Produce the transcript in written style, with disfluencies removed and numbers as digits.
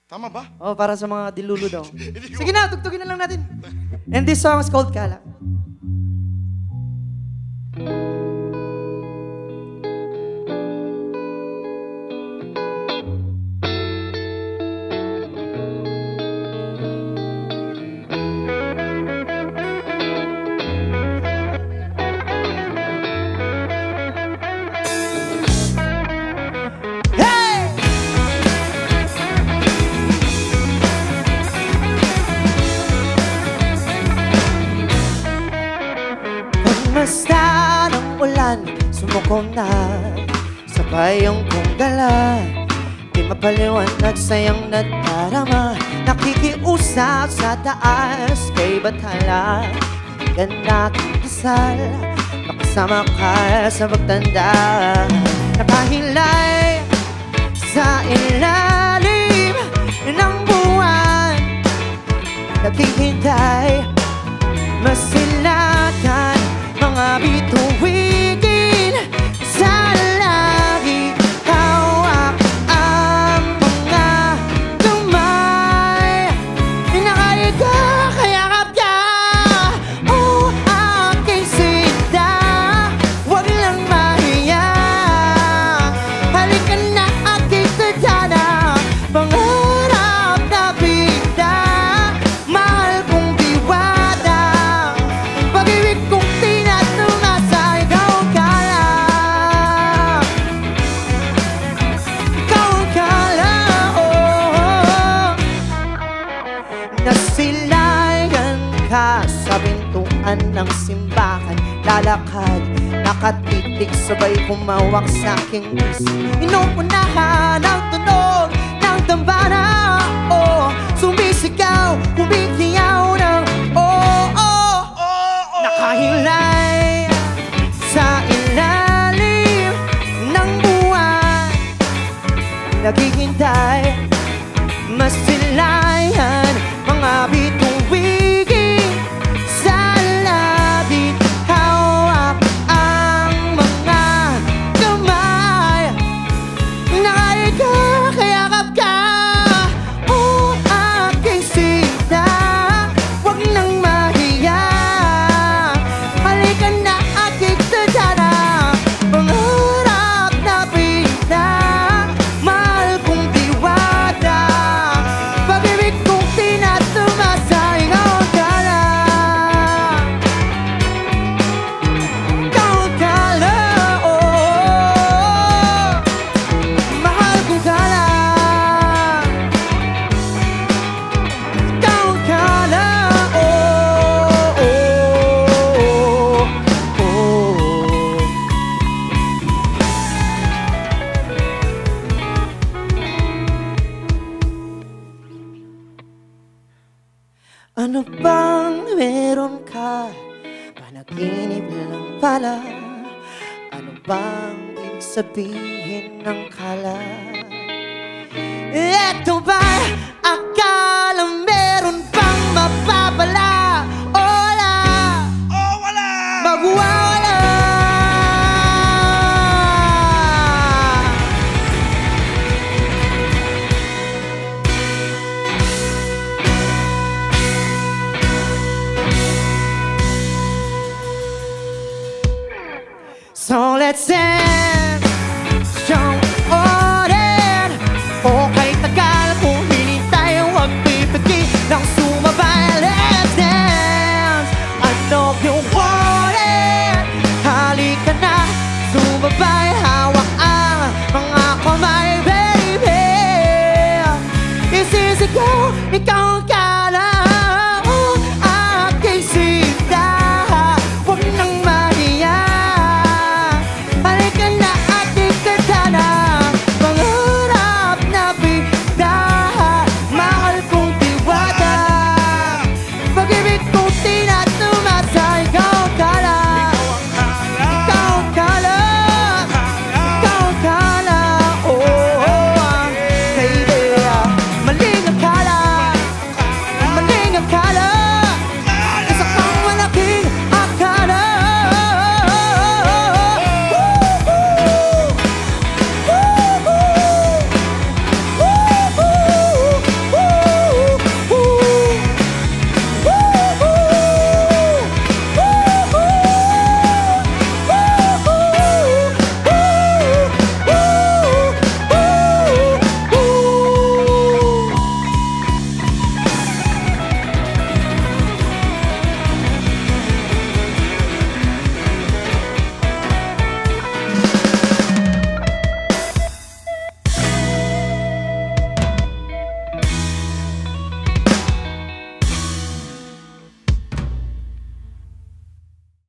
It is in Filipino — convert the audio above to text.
Tama ba? Oh, para sa mga dilulu daw. Sige na, tugtugin na lang natin. And this song is called Kala. Basta ng ulan, sumuko na sabay ang kong dala. Di mapaliwanag sa'yang nadarama, nakikiusap sa taas kay Bathala. Ganda kong kasal, makasama ka sa pagtanda. Nakahilay sa ilalim ng buwan, naghihintay masilakan mga bituwigin sa langit. Hawak ang mga kamay, nakaliga, kayakap ka. Oh, aking sinta, huwag lang mahiya. Halika na, aking tadhana, pangarap na bida, mahal kong diwata, pag-ibig kong nasilayan ka sa pintuan ng simbahan. Lalakad, nakatitig, sabay humawak sa aking isip. Inuunahan ang tunog ng dambana. Oh, sumisigaw, humihiyaw ng oh, oh, oh. Nakahilay sa ilalim ng buwan, naghihintay masilayan mga bituwigin sa labit. Hawak ang mga kamay, nakaliga, kayakap ka. Oh, aking sinta, huwag nang mahiya. Halika na, aking tadhana, pangarap na bida, mahal kong diwata, pag-ibig kong ano bang meron ka? Panaginip lang pala. Ano bang ibig sabihin ng kala? Eto ba akala meron bang mapapala? O wala? O wala? Magwawala. So let's dance, siyang order. O kay tagal kung hinintay, huwag pipigil ng sumabay. Let's dance, I know you want it. Halika na, sumabay, hawak ang mga kamay, baby. Isisigaw, ikaw